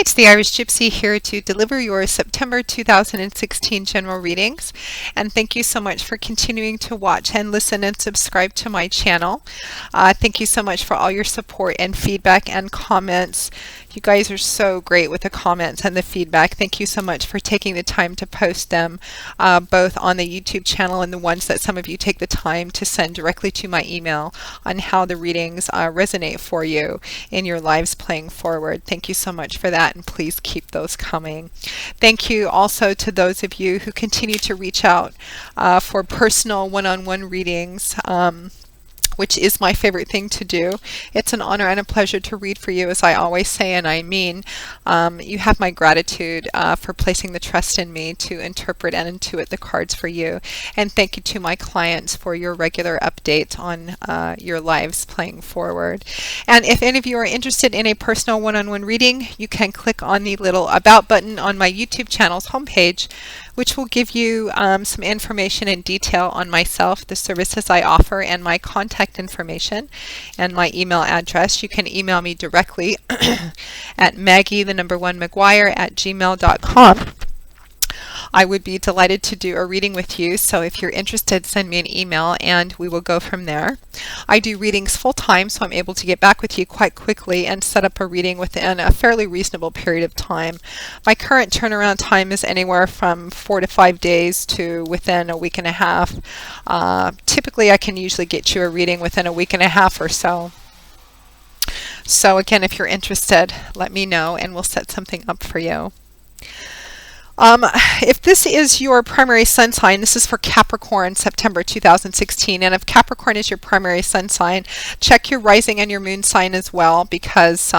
It's the Irish Gypsy here to deliver your September 2016 general readings. And thank you so much for continuing to watch and listen and subscribe to my channel. Thank you so much for all your support and feedback and comments. You guys are so great with the comments and the feedback. Thank you so much for taking the time to post them, both on the YouTube channel and the ones that some of you take the time to send directly to my email on how the readings resonate for you in your lives playing forward. Thank you so much for that, and please keep those coming. Thank you also to those of you who continue to reach out for personal one-on-one readings, which is my favorite thing to do. It's an honor and a pleasure to read for you, as I always say, and I mean. You have my gratitude for placing the trust in me to interpret and intuit the cards for you. And thank you to my clients for your regular updates on your lives playing forward. And if any of you are interested in a personal one-on-one reading, you can click on the little About button on my YouTube channel's homepage, which will give you some information and detail on myself, the services I offer, and my contact information and my email address. You can email me directly at maggie1mcguire@gmail.com. I would be delighted to do a reading with you, so if you're interested, send me an email and we will go from there. I do readings full time, so I'm able to get back with you quite quickly and set up a reading within a fairly reasonable period of time. My current turnaround time is anywhere from 4 to 5 days to within a week and a half. Typically, I can usually get you a reading within a week and a half or so. So again, if you're interested, let me know and we'll set something up for you. If this is your primary sun sign, this is for Capricorn September 2016, and if Capricorn is your primary sun sign, check your rising and your moon sign as well, because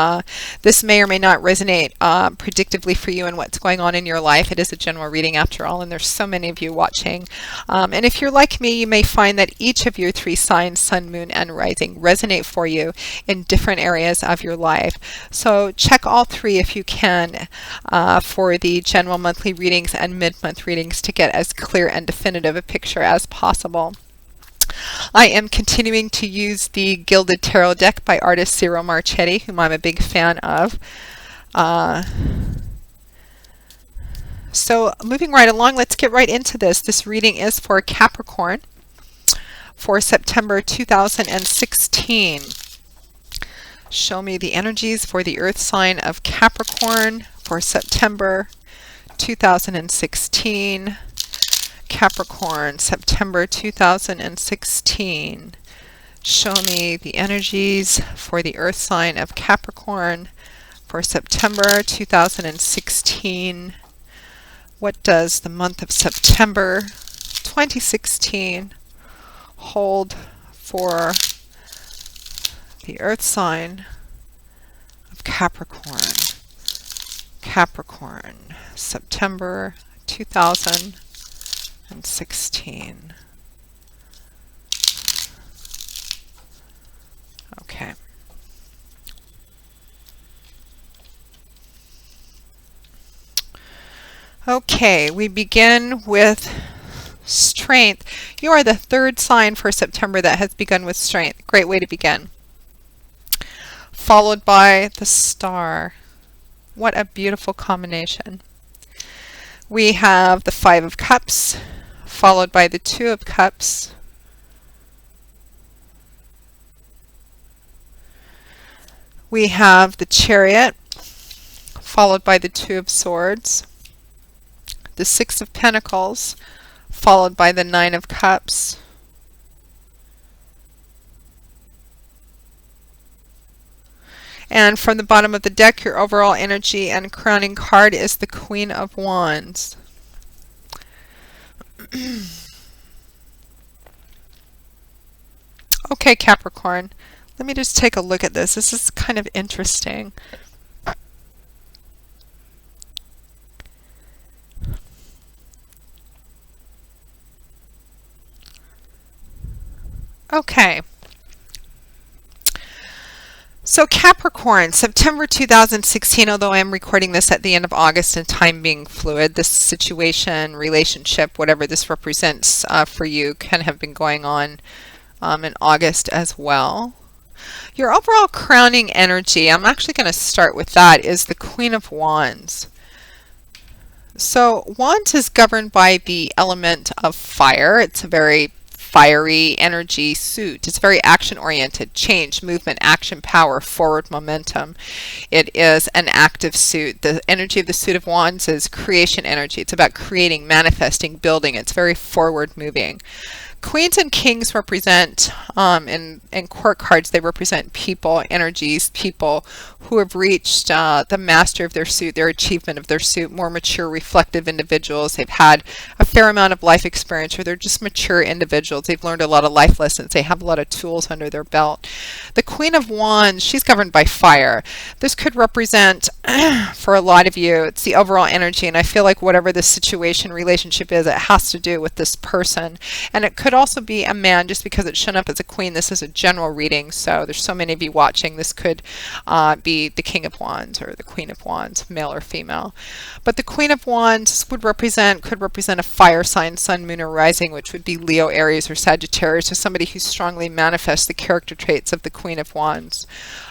this may or may not resonate predictively for you and what's going on in your life. It is a general reading after all, and there's so many of you watching. And if you're like me, you may find that each of your three signs, sun, moon, and rising, resonate for you in different areas of your life. So check all three if you can for the general monthly readings and mid-month readings to get as clear and definitive a picture as possible. I am continuing to use the Gilded Tarot deck by artist Ciro Marchetti, whom I'm a big fan of. So moving right along, let's get right into this. This reading is for Capricorn for September 2016. Show me the energies for the earth sign of Capricorn for September 2016. Capricorn, September 2016. Show me the energies for the earth sign of Capricorn for September 2016. What does the month of September 2016 hold for the earth sign of Capricorn? Capricorn, September 2016. Okay. Okay, we begin with strength. You are the third sign for September that has begun with strength. Great way to begin. Followed by the star. What a beautiful combination. We have the Five of Cups, followed by the Two of Cups. We have the Chariot, followed by the Two of Swords. The Six of Pentacles, followed by the Nine of Cups. And from the bottom of the deck, your overall energy and crowning card is the Queen of Wands. Okay, Capricorn, let me just take a look at this. This is kind of interesting. Okay. So Capricorn, September 2016, although I am recording this at the end of August and time being fluid, this situation, relationship, whatever this represents for you can have been going on in August as well. Your overall crowning energy, I'm actually going to start with that, is the Queen of Wands. So Wands is governed by the element of fire. It's a very fiery energy suit. It's very action-oriented, change, movement, action, power, forward momentum. It is an active suit. The energy of the suit of Wands is creation energy. It's about creating, manifesting, building. It's very forward-moving. Queens and Kings represent, in court cards, they represent people, energies, people who have reached the master of their suit, their achievement of their suit, more mature, reflective individuals. They've had a fair amount of life experience, or they're just mature individuals. They've learned a lot of life lessons. They have a lot of tools under their belt. The Queen of Wands, she's governed by fire. This could represent, for a lot of you, it's the overall energy, and I feel like whatever the situation, relationship is, it has to do with this person. And it could also be a man, just because it's shown up as a queen. This is a general reading, so there's so many of you watching. This could be the King of Wands or the Queen of Wands, male or female. But the Queen of Wands could represent a fire sign, sun, moon, or rising, which would be Leo, Aries, or Sagittarius, or somebody who strongly manifests the character traits of the Queen of Wands.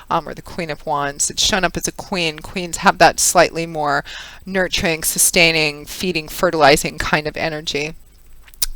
Or the Queen of Wands. It's shown up as a queen. Queens have that slightly more nurturing, sustaining, feeding, fertilizing kind of energy.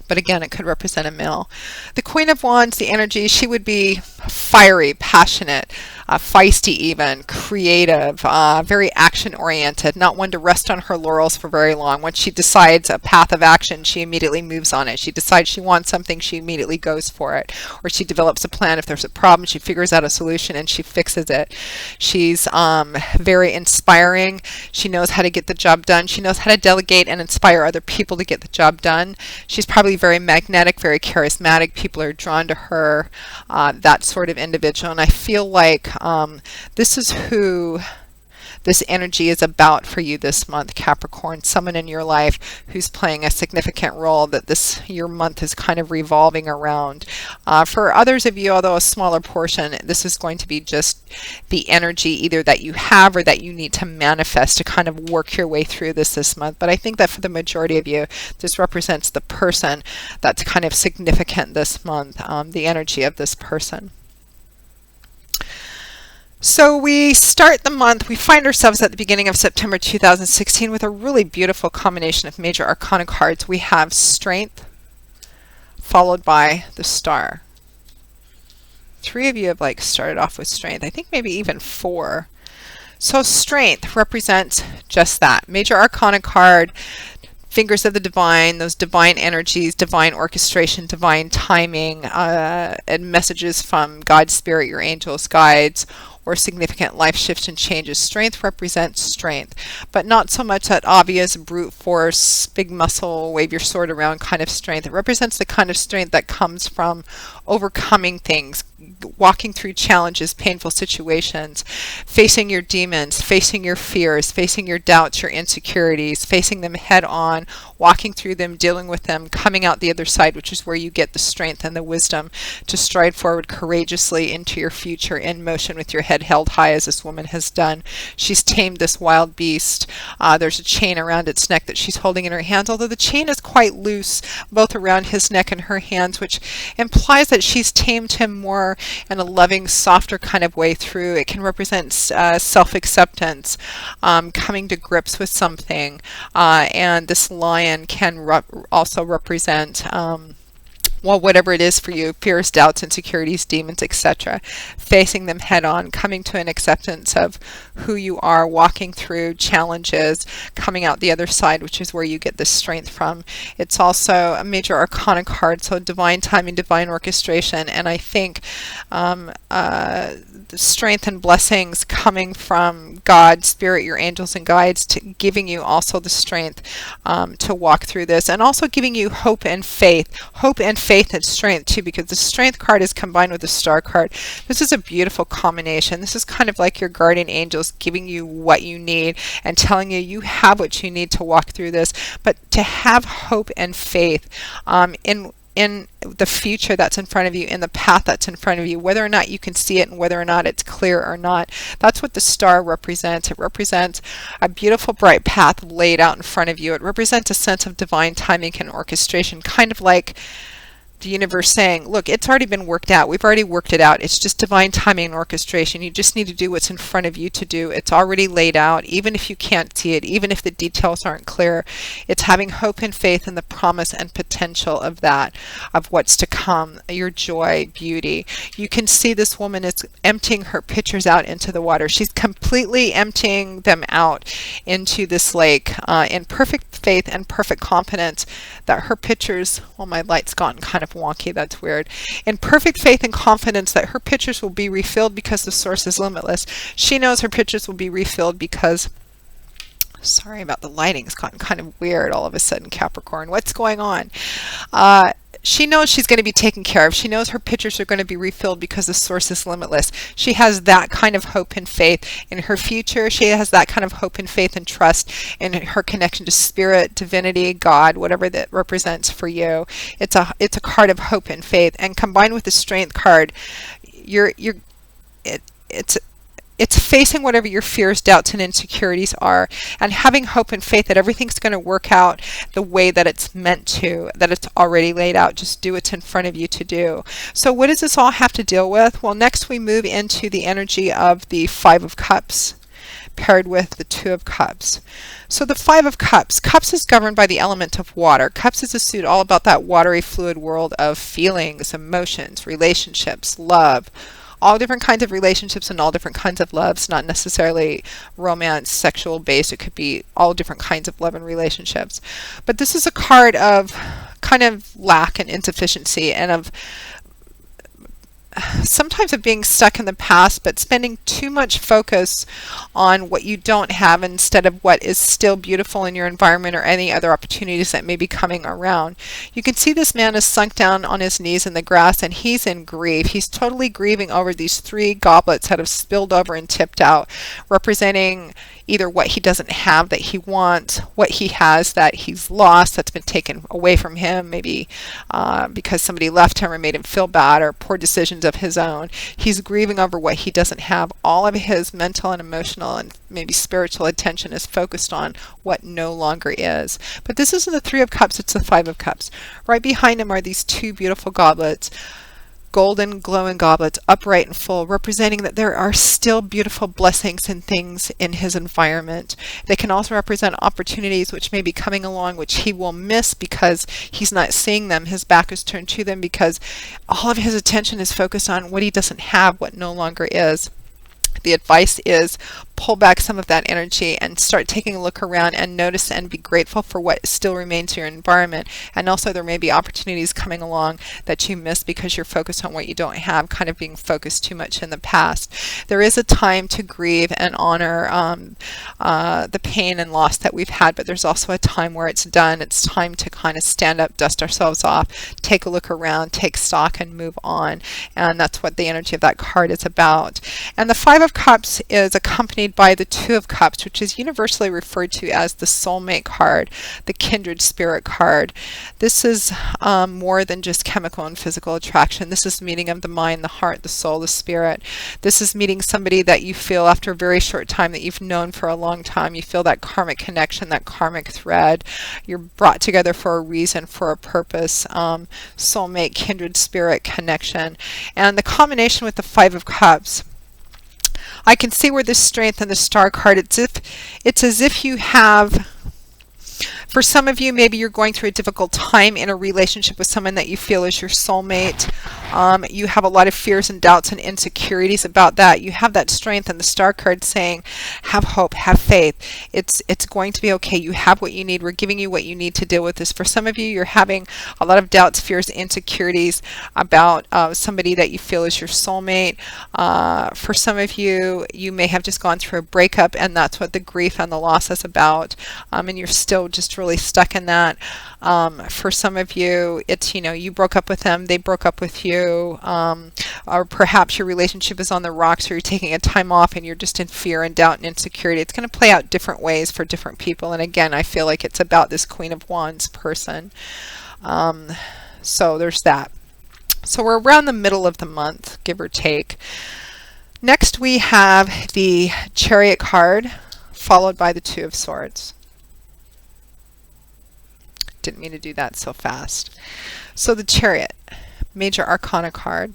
But again, it could represent a male. The Queen of Wands, the energy, she would be fiery, passionate, feisty even, creative, very action-oriented, not one to rest on her laurels for very long. Once she decides a path of action, she immediately moves on it. She decides she wants something, she immediately goes for it. Or she develops a plan. If there's a problem, she figures out a solution and she fixes it. She's very inspiring. She knows how to get the job done. She knows how to delegate and inspire other people to get the job done. She's probably very magnetic, very charismatic. People are drawn to her, that sort of individual. And I feel like this is who this energy is about for you this month, Capricorn. Someone in your life who's playing a significant role that your month is kind of revolving around. For others of you, although a smaller portion, this is going to be just the energy either that you have or that you need to manifest to kind of work your way through this month. But I think that for the majority of you, this represents the person that's kind of significant this month, the energy of this person. So we start the month, we find ourselves at the beginning of September 2016 with a really beautiful combination of major arcana cards. We have Strength, followed by the Star. 3 of you have started off with Strength. I think maybe even 4. So Strength represents just that. Major arcana card, fingers of the divine, those divine energies, divine orchestration, divine timing, and messages from God's Spirit, your angels, guides, or significant life shifts and changes. Strength represents strength, but not so much that obvious brute force, big muscle, wave your sword around kind of strength. It represents the kind of strength that comes from overcoming things, walking through challenges, painful situations, facing your demons, facing your fears, facing your doubts, your insecurities, facing them head on, walking through them, dealing with them, coming out the other side, which is where you get the strength and the wisdom to stride forward courageously into your future in motion with your head held high, as this woman has done. She's tamed this wild beast. There's a chain around its neck that she's holding in her hands, although the chain is quite loose, both around his neck and her hands, which implies that she's tamed him more in a loving, softer kind of way through. It can represent self-acceptance, coming to grips with something, and this lion can also represent well, whatever it is for you, fears, doubts, insecurities, demons, etc., facing them head on, coming to an acceptance of who you are, walking through challenges, coming out the other side, which is where you get this strength from. It's also a major arcana card, so divine timing, divine orchestration, and I think the strength and blessings coming from God, Spirit, your angels and guides, to giving you also the strength to walk through this, and also giving you hope and faith and strength too, because the Strength card is combined with the Star card. This is a beautiful combination. This is kind of like your guardian angels giving you what you need and telling you you have what you need to walk through this, but to have hope and faith in the future that's in front of you, in the path that's in front of you, whether or not you can see it and whether or not it's clear or not. That's what the Star represents. It represents a beautiful bright path laid out in front of you. It represents a sense of divine timing and orchestration, kind of like the universe saying, look, it's already been worked out. We've already worked it out. It's just divine timing and orchestration. You just need to do what's in front of you to do. It's already laid out, even if you can't see it, even if the details aren't clear. It's having hope and faith in the promise and potential of that, of what's to come, your joy, beauty. You can see this woman is emptying her pitchers out into the water. She's completely emptying them out into this lake in perfect faith and perfect confidence that her pitchers, well, my light's gotten kind of wonky, that's weird. In perfect faith and confidence that her pitchers will be refilled because the source is limitless. She knows her pitchers will be refilled because, sorry about the lighting, it's gotten kind of weird all of a sudden, Capricorn. What's going on? She knows she's going to be taken care of. She knows her pitchers are going to be refilled because the source is limitless. She has that kind of hope and faith in her future. She has that kind of hope and faith and trust in her connection to spirit, divinity, God, whatever that represents for you. It's a card of hope and faith, and combined with the strength card, it's facing whatever your fears, doubts, and insecurities are, and having hope and faith that everything's going to work out the way that it's meant to, that it's already laid out. Just do what's in front of you to do. So what does this all have to deal with? Well, next we move into the energy of the Five of Cups paired with the Two of Cups. So the Five of Cups. Cups is governed by the element of water. Cups is a suit all about that watery, fluid world of feelings, emotions, relationships, love, all different kinds of relationships and all different kinds of loves, not necessarily romance, sexual based. It could be all different kinds of love and relationships. But this is a card of kind of lack and insufficiency, and of sometimes of being stuck in the past, but spending too much focus on what you don't have instead of what is still beautiful in your environment or any other opportunities that may be coming around. You can see this man is sunk down on his knees in the grass, and he's in grief. He's totally grieving over these three goblets that have spilled over and tipped out, representing either what he doesn't have that he wants, what he has that he's lost, that's been taken away from him, maybe because somebody left him or made him feel bad, or poor decisions of his own. He's grieving over what he doesn't have. All of his mental and emotional and maybe spiritual attention is focused on what no longer is. But this isn't the Three of Cups, it's the Five of Cups. Right behind him are these two beautiful goblets, golden glowing goblets, upright and full, representing that there are still beautiful blessings and things in his environment. They can also represent opportunities which may be coming along which he will miss because he's not seeing them. His back is turned to them because all of his attention is focused on what he doesn't have, what no longer is. The advice is pull back some of that energy and start taking a look around and notice and be grateful for what still remains in your environment. And also there may be opportunities coming along that you miss because you're focused on what you don't have, kind of being focused too much in the past. There is a time to grieve and honor the pain and loss that we've had, but there's also a time where it's done. It's time to kind of stand up, dust ourselves off, take a look around, take stock, and move on. And that's what the energy of that card is about. And the Five of Cups is accompanied by the Two of Cups, which is universally referred to as the soulmate card, the kindred spirit card. This is more than just chemical and physical attraction. This is meeting of the mind, the heart, the soul, the spirit. This is meeting somebody that you feel after a very short time that you've known for a long time. You feel that karmic connection, that karmic thread. You're brought together for a reason, for a purpose. Soulmate, kindred spirit connection. And the combination with the Five of Cups, I can see where this strength in the star card, it's as if you have, for some of you, maybe you're going through a difficult time in a relationship with someone that you feel is your soulmate. You have a lot of fears and doubts and insecurities about that. You have that strength in the star card saying, have hope, have faith. It's going to be okay. You have what you need. We're giving you what you need to deal with this. For some of you, you're having a lot of doubts, fears, insecurities about somebody that you feel is your soulmate. For some of you, you may have just gone through a breakup, and that's what the grief and the loss is about. And you're still just really stuck in that. For some of you, it's, you broke up with them, they broke up with you, or perhaps your relationship is on the rocks, or you're taking a time off and you're just in fear and doubt and insecurity. It's going to play out different ways for different people. And again, I feel like it's about this Queen of Wands person. So there's that. So we're around the middle of the month, give or take. Next we have the Chariot card, followed by the Two of Swords. Didn't mean to do that so fast. So the Chariot, major arcana card,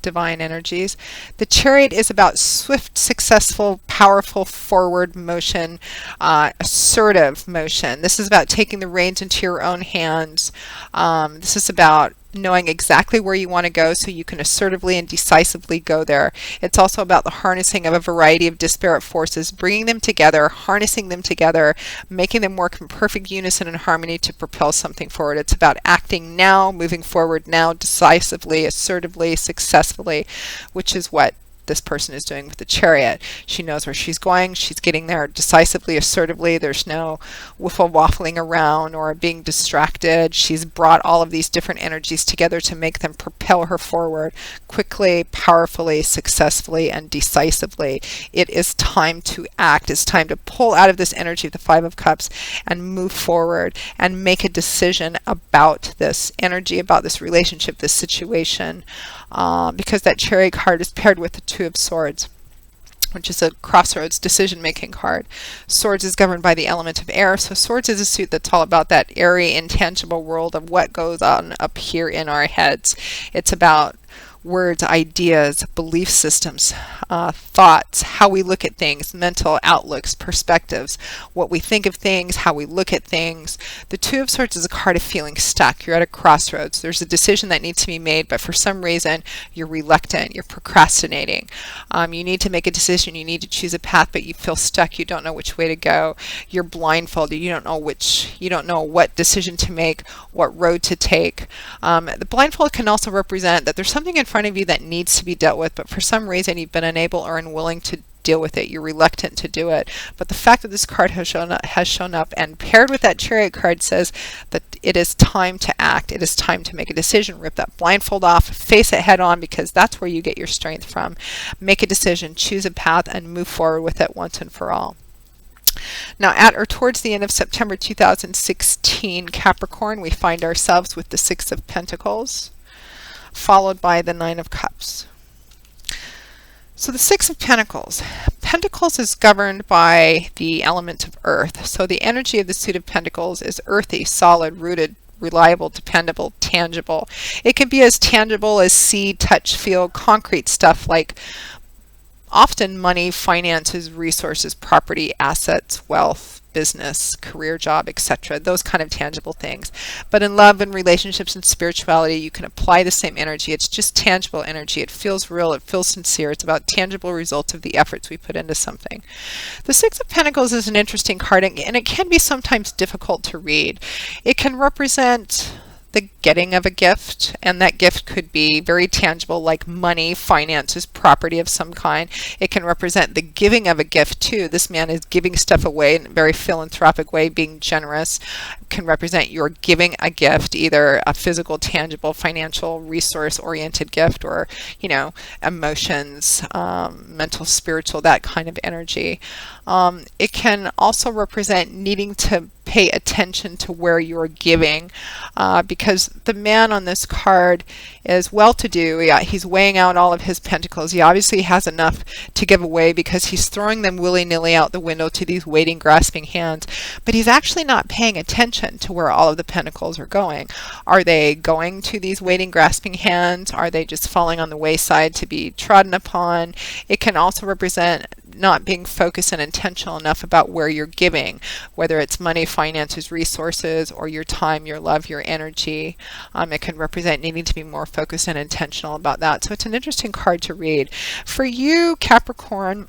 divine energies. The Chariot is about swift, successful, powerful forward motion, assertive motion. This is about taking the reins into your own hands. This is about knowing exactly where you want to go so you can assertively and decisively go there. It's also about the harnessing of a variety of disparate forces, bringing them together, harnessing them together, making them work in perfect unison and harmony to propel something forward. It's about acting now, moving forward now, decisively, assertively, successfully, which is what this person is doing with the Chariot. She knows where she's going. She's getting there decisively, assertively. There's no waffling around or being distracted. She's brought all of these different energies together to make them propel her forward quickly, powerfully, successfully, and decisively. It is time to act. It's time to pull out of this energy of the Five of Cups and move forward and make a decision about this energy, about this relationship, this situation, because that Chariot card is paired with the Two of Swords, which is a crossroads decision-making card. Swords is governed by the element of air, so Swords is a suit that's all about that airy, intangible world of what goes on up here in our heads. It's about words, ideas, belief systems, thoughts, how we look at things, mental outlooks, perspectives, what we think of things, how we look at things. The Two of Swords is a card of feeling stuck. You're at a crossroads. There's a decision that needs to be made, but for some reason you're reluctant, you're procrastinating. You need to make a decision, you need to choose a path, but you feel stuck, you don't know which way to go. You're blindfolded, you don't know what decision to make, what road to take. The blindfold can also represent that there's something in front of you that needs to be dealt with, but for some reason you've been unable or unwilling to deal with it. You're reluctant to do it. But the fact that this card has shown up and paired with that Chariot card says that it is time to act. It is time to make a decision. Rip that blindfold off, face it head on, because that's where you get your strength from. Make a decision, choose a path, and move forward with it once and for all. Now, at or towards the end of September 2016, Capricorn, we find ourselves with the Six of Pentacles, followed by the Nine of Cups. So the Six of Pentacles. Pentacles is governed by the element of earth. So the energy of the suit of Pentacles is earthy, solid, rooted, reliable, dependable, tangible. It can be as tangible as see, touch, feel, concrete stuff like often money, finances, resources, property, assets, wealth, business, career, job, etc. Those kind of tangible things. But in love and relationships and spirituality, you can apply the same energy. It's just tangible energy. It feels real. It feels sincere. It's about tangible results of the efforts we put into something. The Six of Pentacles is an interesting card, and it can be sometimes difficult to read. It can represent the getting of a gift, and that gift could be very tangible, like money, finances, property of some kind. It can represent the giving of a gift too. This man is giving stuff away in a very philanthropic way, being generous. It can represent your giving a gift, either a physical, tangible, financial, resource-oriented gift, or, you know, emotions, mental, spiritual, that kind of energy. It can also represent needing to pay attention to where you're giving, because the man on this card is well-to-do. He's weighing out all of his pentacles. He obviously has enough to give away because he's throwing them willy-nilly out the window to these waiting, grasping hands, but he's actually not paying attention to where all of the pentacles are going. Are they going to these waiting, grasping hands? Are they just falling on the wayside to be trodden upon? It can also represent not being focused and intentional enough about where you're giving, whether it's money, finances, resources, or your time, your love, your energy. It can represent needing to be more focused and intentional about that. So it's an interesting card to read. For you, Capricorn,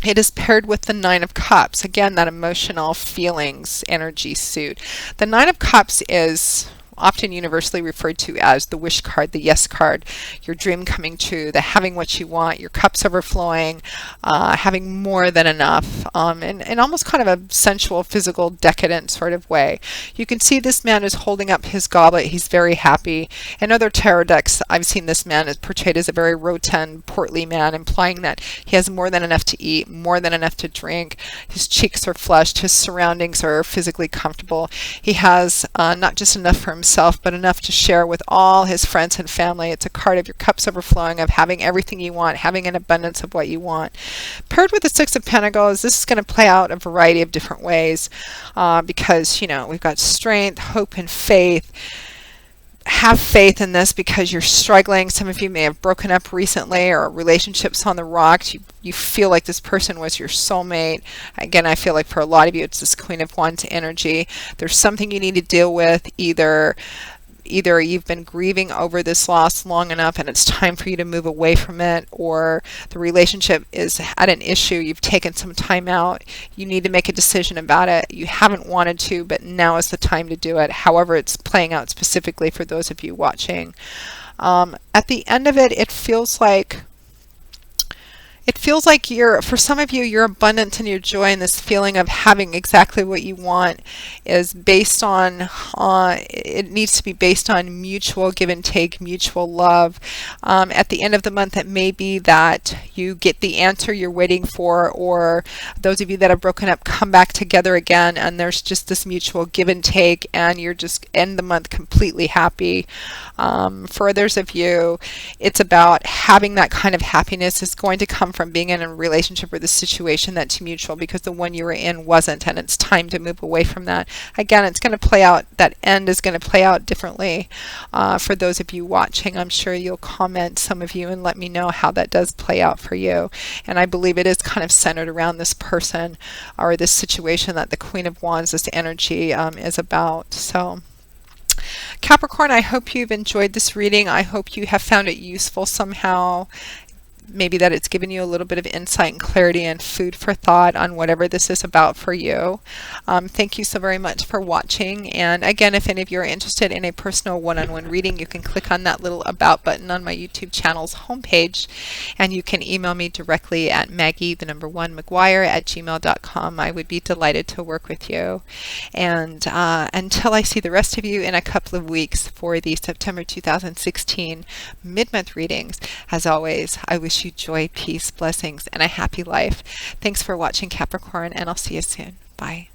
it is paired with the Nine of Cups. Again, that emotional feelings energy suit. The Nine of Cups is often universally referred to as the wish card, the yes card, your dream coming true, the having what you want, your cups overflowing, having more than enough, in almost kind of a sensual, physical, decadent sort of way. You can see this man is holding up his goblet. He's very happy. In other tarot decks, I've seen this man is portrayed as a very rotund, portly man, implying that he has more than enough to eat, more than enough to drink. His cheeks are flushed. His surroundings are physically comfortable. He has not just enough for himself, himself, but enough to share with all his friends and family. It's a card of your cups overflowing, of having everything you want, having an abundance of what you want. Paired with the Six of Pentacles, this is going to play out a variety of different ways because, we've got strength, hope, and faith. Have faith in this because you're struggling. Some of you may have broken up recently, or relationships on the rocks. You feel like this person was your soulmate. Again, I feel like for a lot of you, it's this Queen of Wands energy. There's something you need to deal with. Either you've been grieving over this loss long enough and it's time for you to move away from it, or the relationship is at an issue. You've taken some time out. You need to make a decision about it. You haven't wanted to, but now is the time to do it. However, it's playing out specifically for those of you watching. At the end of it, it feels like for some of you, your abundance and your joy and this feeling of having exactly what you want is based on, it needs to be based on mutual give and take, mutual love. At the end of the month, it may be that you get the answer you're waiting for, or those of you that have broken up come back together again, and there's just this mutual give and take, and you're just end the month completely happy. For others of you, it's about having that kind of happiness is going to come from being in a relationship or the situation that's mutual, because the one you were in wasn't, and it's time to move away from that. Again, it's going to play out, that end is going to play out differently for those of you watching. I'm sure you'll comment, some of you, and let me know how that does play out for you. And I believe it is kind of centered around this person or this situation that the Queen of Wands, this energy is about. So Capricorn, I hope you've enjoyed this reading. I hope you have found it useful somehow. Maybe that it's given you a little bit of insight and clarity and food for thought on whatever this is about for you. Thank you so very much for watching. And again, if any of you are interested in a personal one-on-one reading, you can click on that little About button on my YouTube channel's homepage, and you can email me directly at Maggie1McGuire@gmail.com. I would be delighted to work with you. And until I see the rest of you in a couple of weeks for the September 2016 mid-month readings, as always, I wish you joy, peace, blessings, and a happy life. Thanks for watching, Capricorn, and I'll see you soon. Bye.